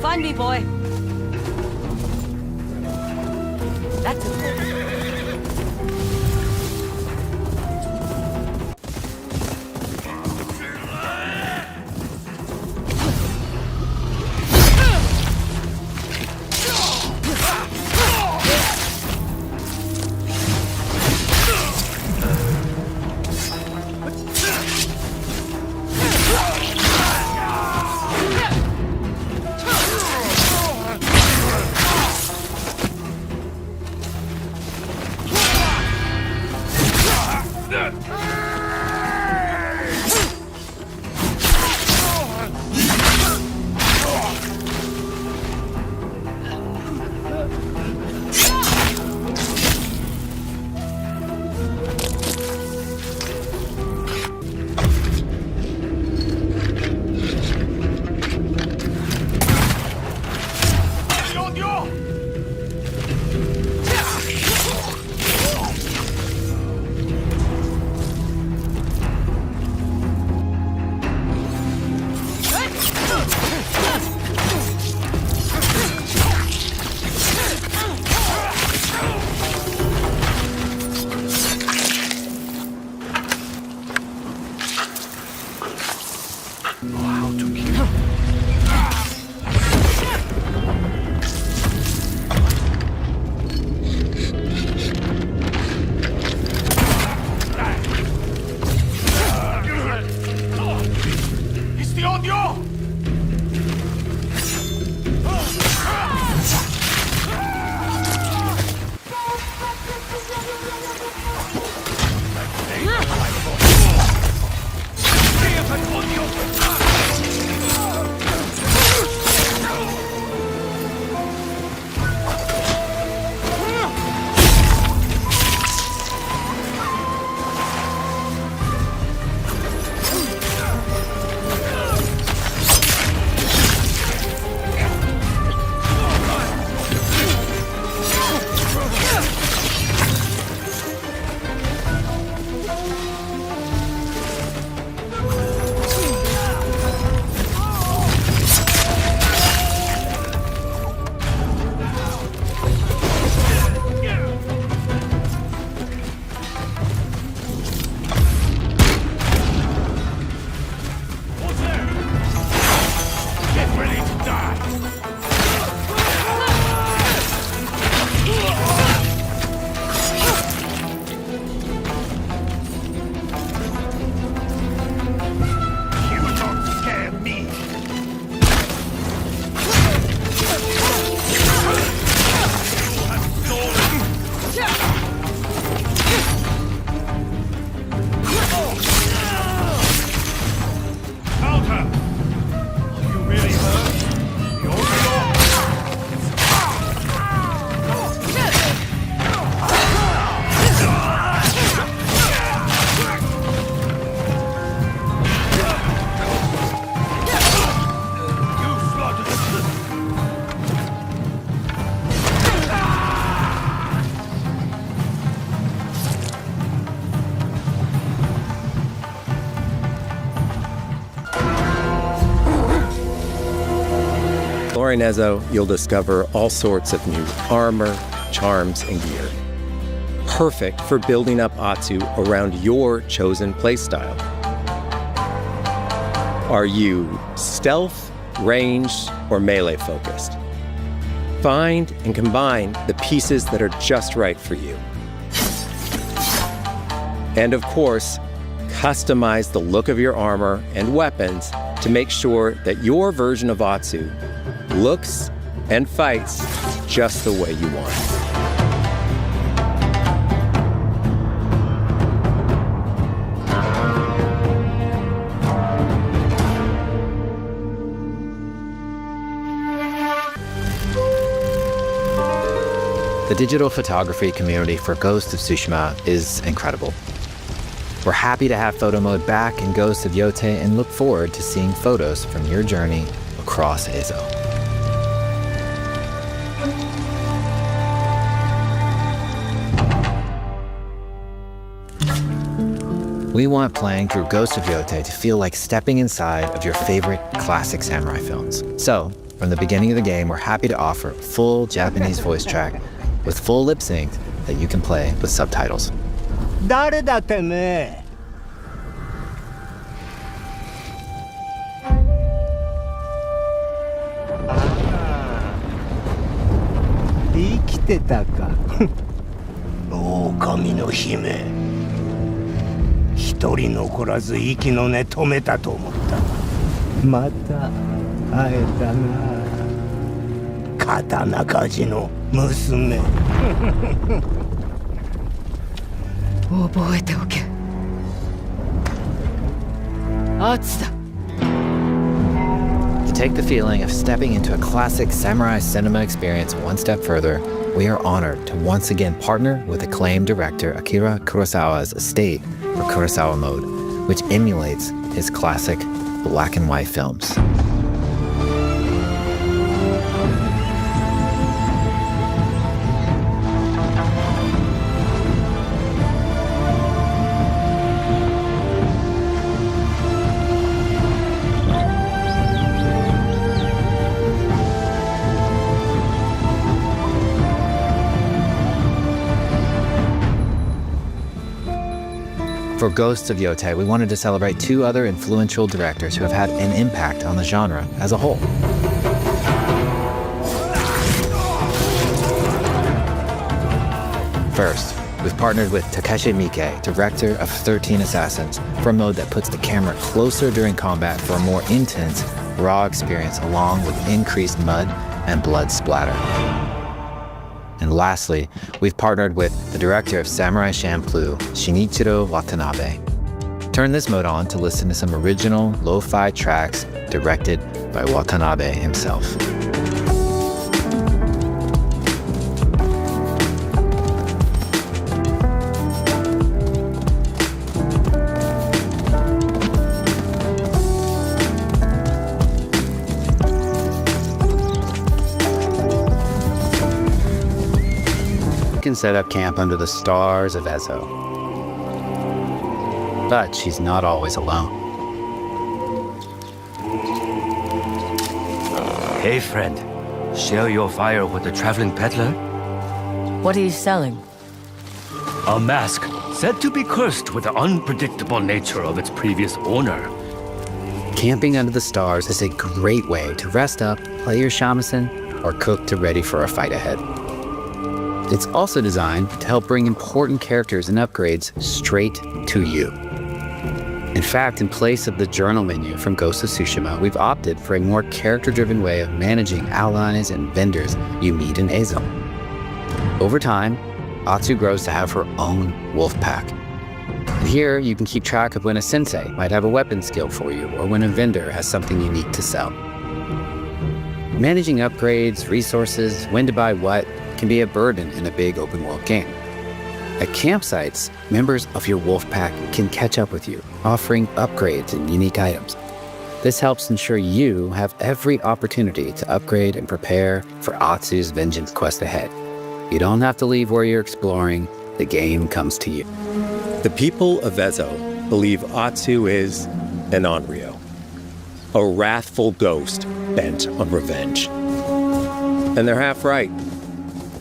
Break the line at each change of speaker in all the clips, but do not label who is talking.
Find me, boy. That's it.
Exploring Ezo, you'll discover all sorts of new armor, charms, and gear. Perfect for building up Atsu around your chosen playstyle. Are you stealth, ranged, or melee focused? Find and combine the pieces that are just right for you. And of course, customize the look of your armor and weapons to make sure that your version of Atsu looks and fights just the way you want.
The digital photography community for Ghost of Tsushima is incredible. We're happy to have photo mode back in Ghost of YOTEI and look forward to seeing photos from your journey across Ezo. We want playing through Ghost of YOTEI to feel like stepping inside of your favorite classic samurai films. So, From the beginning of the game, we're happy to offer a full Japanese voice track with full lip sync that you can play with subtitles.
誰だてめえ。生きてたか。狼の姫。一人残らず息の根止めたと思った。また会えたな。刀鍛冶の娘。
覚えておけ。圧だ。
To take the feeling of stepping into a classic samurai cinema experience one step further, we are honored to once again partner with acclaimed director Akira Kurosawa's estate for Kurosawa Mode, which emulates his classic black and white films. For Ghosts of YOTEI, we wanted to celebrate two other influential directors who have had an impact on the genre as a whole. First, we've partnered with Takeshi Miike, director of 13 Assassins, for a mode that puts the camera closer during combat for a more intense, raw experience along with increased mud and blood splatter. And lastly, we've partnered with the director of Samurai Champloo, Shinichiro Watanabe. Turn this mode on to listen to some original lo-fi tracks directed by Watanabe himself. Can set up camp under the stars of Ezo. But she's not always alone.
Hey friend, share your fire with the traveling peddler?
What are you selling?
A mask said to be cursed with the unpredictable nature of its previous owner.
Camping under the stars is a great way to rest up, play your shamisen, or cook to ready for a fight ahead. It's also designed to help bring important characters and upgrades straight to you. In fact, in place of the journal menu from Ghost of Tsushima, we've opted for a more character-driven way of managing allies and vendors you meet in Ezo. Over time, Atsu grows to have her own wolf pack. And here, you can keep track of when a sensei might have a weapon skill for you, or when a vendor has something unique to sell. Managing upgrades, resources, when to buy what, can be a burden in a big open-world game. At campsites, members of your wolf pack can catch up with you, offering upgrades and unique items. This helps ensure you have every opportunity to upgrade and prepare for Atsu's vengeance quest ahead. You don't have to leave where you're exploring, the game comes to you.
The people of Ezo believe Atsu is an Onryo, a wrathful ghost bent on revenge. And they're half right.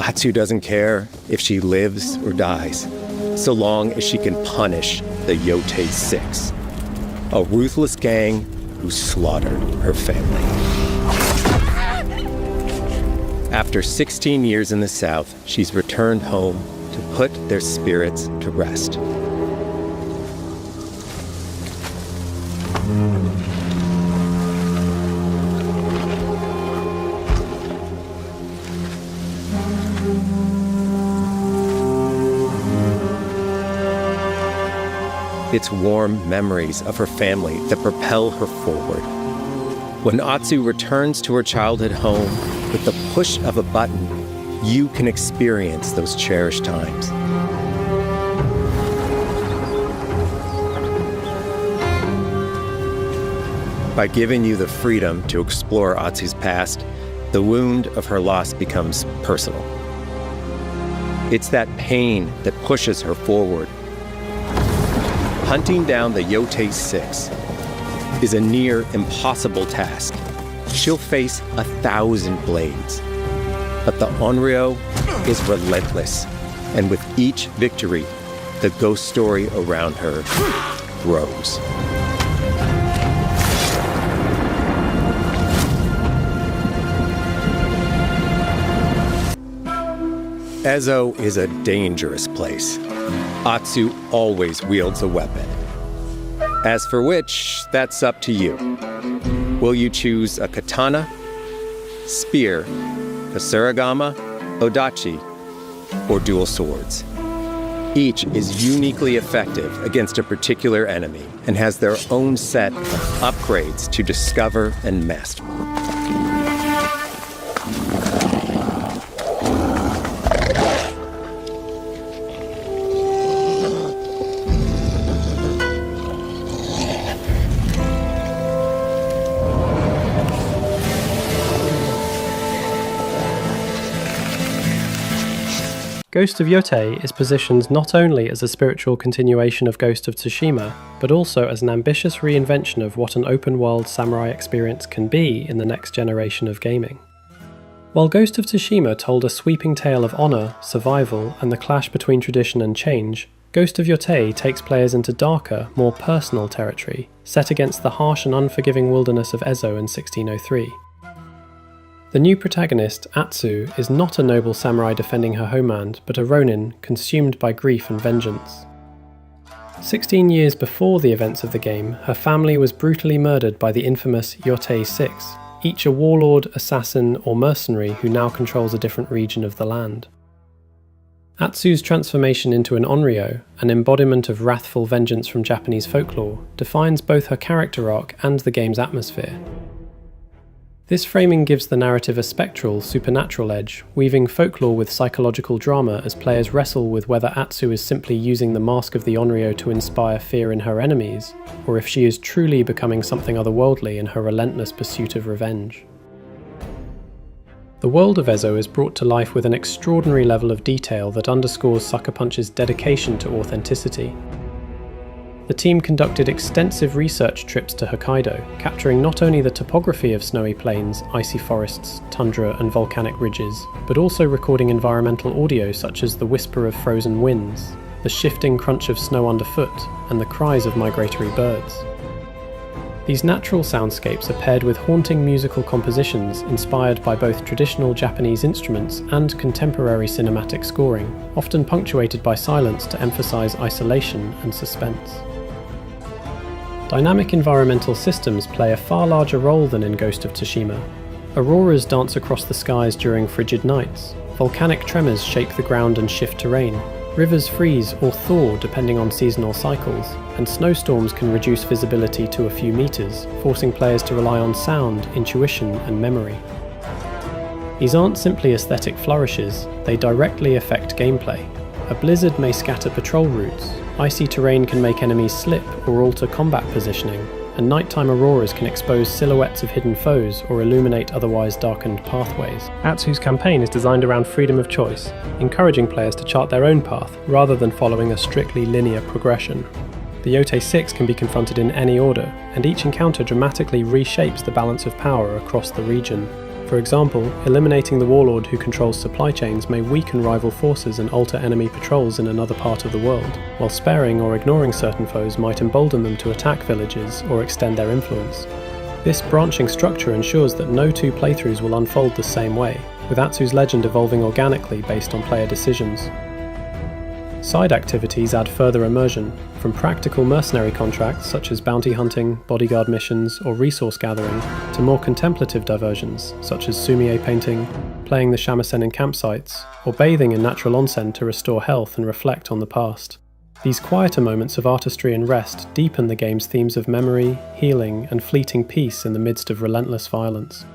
Atsu doesn't care if she lives or dies, so long as she can punish the YOTEI 6, a ruthless gang who slaughtered her family. After 16 years in the South, she's returned home to put their spirits to rest. It's warm memories of her family that propel her forward. When Atsu returns to her childhood home, with the push of a button, you can experience those cherished times. By giving you the freedom to explore Atsu's past, the wound of her loss becomes personal. It's that pain that pushes her forward. Hunting down the YOTEI 6 is a near impossible task, she'll face 1,000 blades. But the Onryo is relentless, and with each victory, the ghost story around her grows. Ezo is a dangerous place. Atsu always wields a weapon. As for which, that's up to you. Will you choose a katana, spear, kasarigama, odachi, or dual swords? Each is uniquely effective against a particular enemy and has their own set of upgrades to discover and master.
Ghost of Yotei is positioned not only as a spiritual continuation of Ghost of Tsushima, but also as an ambitious reinvention of what an open-world samurai experience can be in the next generation of gaming. While Ghost of Tsushima told a sweeping tale of honour, survival, and the clash between tradition and change, Ghost of Yotei takes players into darker, more personal territory, set against the harsh and unforgiving wilderness of Ezo in 1603. The new protagonist, Atsu, is not a noble samurai defending her homeland, but a ronin consumed by grief and vengeance. 16 years before the events of the game, her family was brutally murdered by the infamous YOTEI 6, each a warlord, assassin, or mercenary who now controls a different region of the land. Atsu's transformation into an Onryo, an embodiment of wrathful vengeance from Japanese folklore, defines both her character arc and the game's atmosphere. This framing gives the narrative a spectral, supernatural edge, weaving folklore with psychological drama as players wrestle with whether Atsu is simply using the mask of the Onryo to inspire fear in her enemies, or if she is truly becoming something otherworldly in her relentless pursuit of revenge. The world of Ezo is brought to life with an extraordinary level of detail that underscores Sucker Punch's dedication to authenticity. The team conducted extensive research trips to Hokkaido, capturing not only the topography of snowy plains, icy forests, tundra and volcanic ridges, but also recording environmental audio such as the whisper of frozen winds, the shifting crunch of snow underfoot, and the cries of migratory birds. These natural soundscapes are paired with haunting musical compositions inspired by both traditional Japanese instruments and contemporary cinematic scoring, often punctuated by silence to emphasize isolation and suspense. Dynamic environmental systems play a far larger role than in Ghost of Tsushima. Auroras dance across the skies during frigid nights, volcanic tremors shake the ground and shift terrain, rivers freeze or thaw depending on seasonal cycles, and snowstorms can reduce visibility to a few meters, forcing players to rely on sound, intuition, and memory. These aren't simply aesthetic flourishes, they directly affect gameplay. A blizzard may scatter patrol routes, icy terrain can make enemies slip or alter combat positioning, and nighttime auroras can expose silhouettes of hidden foes or illuminate otherwise darkened pathways. Atsu's campaign is designed around freedom of choice, encouraging players to chart their own path rather than following a strictly linear progression. The YOTEI 6 can be confronted in any order, and each encounter dramatically reshapes the balance of power across the region. For example, eliminating the warlord who controls supply chains may weaken rival forces and alter enemy patrols in another part of the world, while sparing or ignoring certain foes might embolden them to attack villages or extend their influence. This branching structure ensures that no two playthroughs will unfold the same way, with Atsu's legend evolving organically based on player decisions. Side activities add further immersion, from practical mercenary contracts such as bounty hunting, bodyguard missions, or resource gathering, to more contemplative diversions such as sumie painting, playing the shamisen in campsites, or bathing in natural onsen to restore health and reflect on the past. These quieter moments of artistry and rest deepen the game's themes of memory, healing, and fleeting peace in the midst of relentless violence.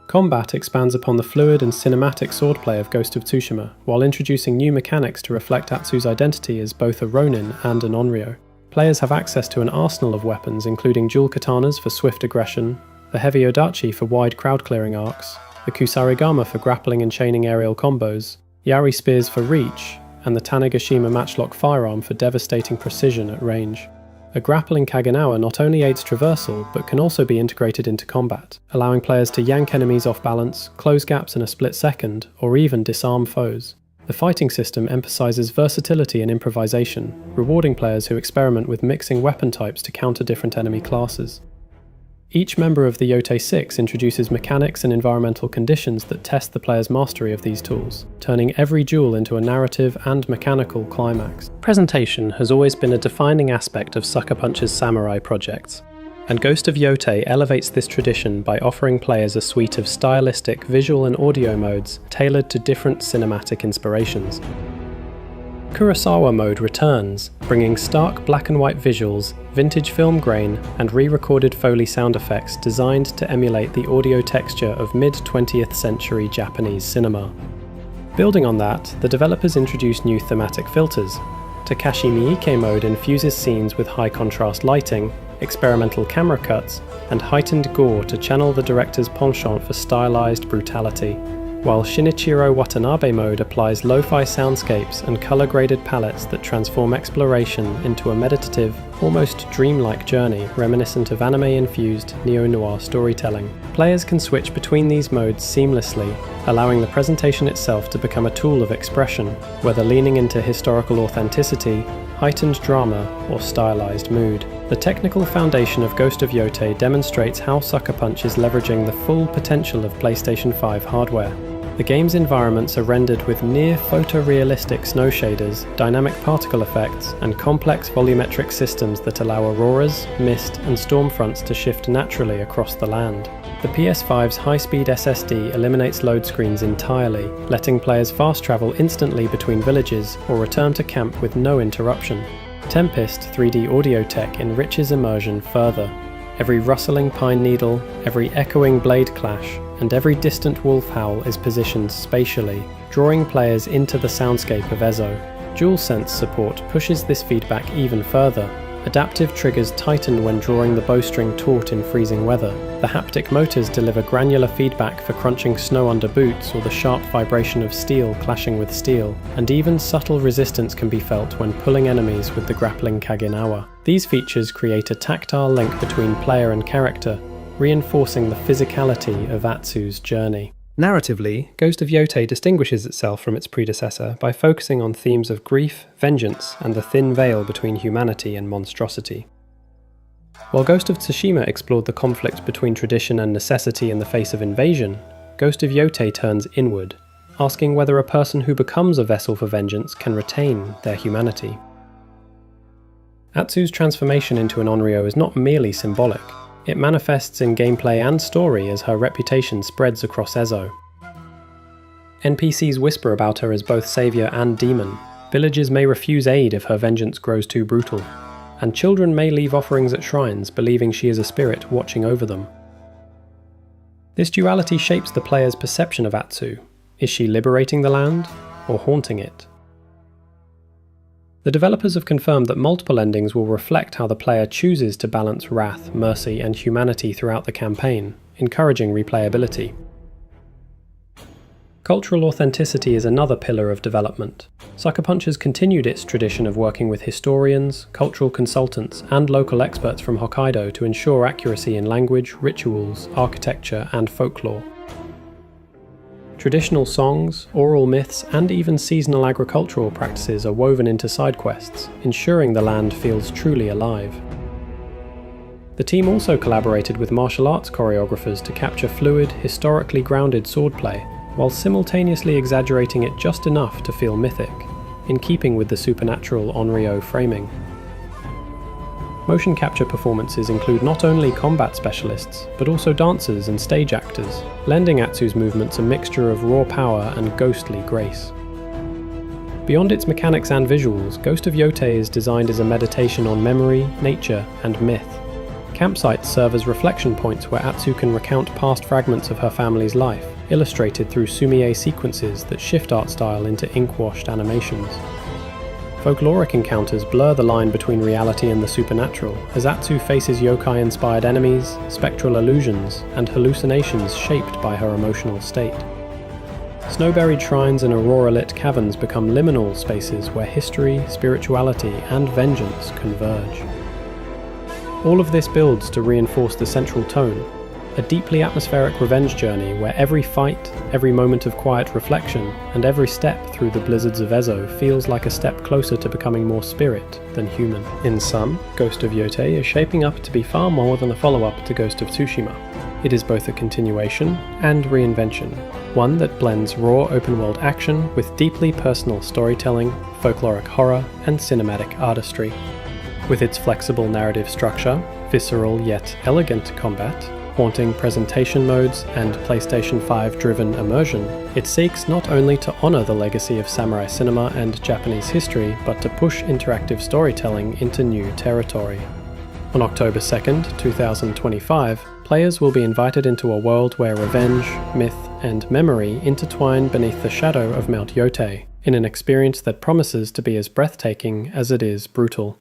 Combat expands upon the fluid and cinematic swordplay of Ghost of Tsushima, while introducing new mechanics to reflect Atsu's identity as both a ronin and an Onryo. Players have access to an arsenal of weapons including dual katanas for swift aggression, the heavy odachi for wide crowd-clearing arcs, the kusarigama for grappling and chaining aerial combos, yari spears for reach, and the Tanegashima matchlock firearm for devastating precision at range. A grappling Kaginawa not only aids traversal, but can also be integrated into combat, allowing players to yank enemies off balance, close gaps in a split second, or even disarm foes. The fighting system emphasizes versatility and improvisation, rewarding players who experiment with mixing weapon types to counter different enemy classes. Each member of the YOTEI 6 introduces mechanics and environmental conditions that test the player's mastery of these tools, turning every duel into a narrative and mechanical climax. Presentation has always been a defining aspect of Sucker Punch's samurai projects, and Ghost of YOTEI elevates this tradition by offering players a suite of stylistic visual and audio modes tailored to different cinematic inspirations. Kurosawa mode returns, bringing stark black and white visuals, vintage film grain, and re-recorded Foley sound effects designed to emulate the audio texture of mid-20th century Japanese cinema. Building on that, the developers introduced new thematic filters. Takashi Miike mode infuses scenes with high-contrast lighting, experimental camera cuts, and heightened gore to channel the director's penchant for stylized brutality, while Shinichiro Watanabe mode applies lo-fi soundscapes and color-graded palettes that transform exploration into a meditative, almost dreamlike journey reminiscent of anime-infused neo-noir storytelling. Players can switch between these modes seamlessly, allowing the presentation itself to become a tool of expression, whether leaning into historical authenticity, heightened drama, or stylized mood. The technical foundation of Ghost of YOTEI demonstrates how Sucker Punch is leveraging the full potential of PlayStation 5 hardware. The game's environments are rendered with near photorealistic snow shaders, dynamic particle effects, and complex volumetric systems that allow auroras, mist, and storm fronts to shift naturally across the land. The PS5's high-speed SSD eliminates load screens entirely, letting players fast travel instantly between villages or return to camp with no interruption. Tempest 3D audio tech enriches immersion further. Every rustling pine needle, every echoing blade clash, and every distant wolf howl is positioned spatially, drawing players into the soundscape of Ezo. DualSense support pushes this feedback even further. Adaptive triggers tighten when drawing the bowstring taut in freezing weather. The haptic motors deliver granular feedback for crunching snow under boots or the sharp vibration of steel clashing with steel, and even subtle resistance can be felt when pulling enemies with the grappling Kaginawa. These features create a tactile link between player and character, reinforcing the physicality of Atsu's journey. Narratively, Ghost of YOTEI distinguishes itself from its predecessor by focusing on themes of grief, vengeance, and the thin veil between humanity and monstrosity. While Ghost of Tsushima explored the conflict between tradition and necessity in the face of invasion, Ghost of YOTEI turns inward, asking whether a person who becomes a vessel for vengeance can retain their humanity. Atsu's transformation into an Onryo is not merely symbolic. It manifests in gameplay and story as her reputation spreads across Ezo. NPCs whisper about her as both savior and demon. Villagers may refuse aid if her vengeance grows too brutal, and children may leave offerings at shrines believing she is a spirit watching over them. This duality shapes the player's perception of Atsu. Is she liberating the land, or haunting it? The developers have confirmed that multiple endings will reflect how the player chooses to balance wrath, mercy, and humanity throughout the campaign, encouraging replayability. Cultural authenticity is another pillar of development. Sucker Punch has continued its tradition of working with historians, cultural consultants, and local experts from Hokkaido to ensure accuracy in language, rituals, architecture, and folklore. Traditional songs, oral myths, and even seasonal agricultural practices are woven into side quests, ensuring the land feels truly alive. The team also collaborated with martial arts choreographers to capture fluid, historically grounded swordplay, while simultaneously exaggerating it just enough to feel mythic, in keeping with the supernatural Onryo framing. Motion capture performances include not only combat specialists, but also dancers and stage actors, lending Atsu's movements a mixture of raw power and ghostly grace. Beyond its mechanics and visuals, Ghost of YOTEI is designed as a meditation on memory, nature, and myth. Campsites serve as reflection points where Atsu can recount past fragments of her family's life, illustrated through sumie sequences that shift art style into ink-washed animations. Folkloric encounters blur the line between reality and the supernatural, as Atsu faces yokai-inspired enemies, spectral illusions, and hallucinations shaped by her emotional state. Snow-buried shrines and aurora-lit caverns become liminal spaces where history, spirituality, and vengeance converge. All of this builds to reinforce the central tone, a deeply atmospheric revenge journey where every fight, every moment of quiet reflection, and every step through the blizzards of Ezo feels like a step closer to becoming more spirit than human. In sum, Ghost of Yotei is shaping up to be far more than a follow-up to Ghost of Tsushima. It is both a continuation and reinvention, one that blends raw open-world action with deeply personal storytelling, folkloric horror, and cinematic artistry. With its flexible narrative structure, visceral yet elegant combat, haunting presentation modes, and PlayStation 5-driven immersion, it seeks not only to honor the legacy of samurai cinema and Japanese history, but to push interactive storytelling into new territory. On October 2nd, 2025, players will be invited into a world where revenge, myth, and memory intertwine beneath the shadow of Mount Yotei, in an experience that promises to be as breathtaking as it is brutal.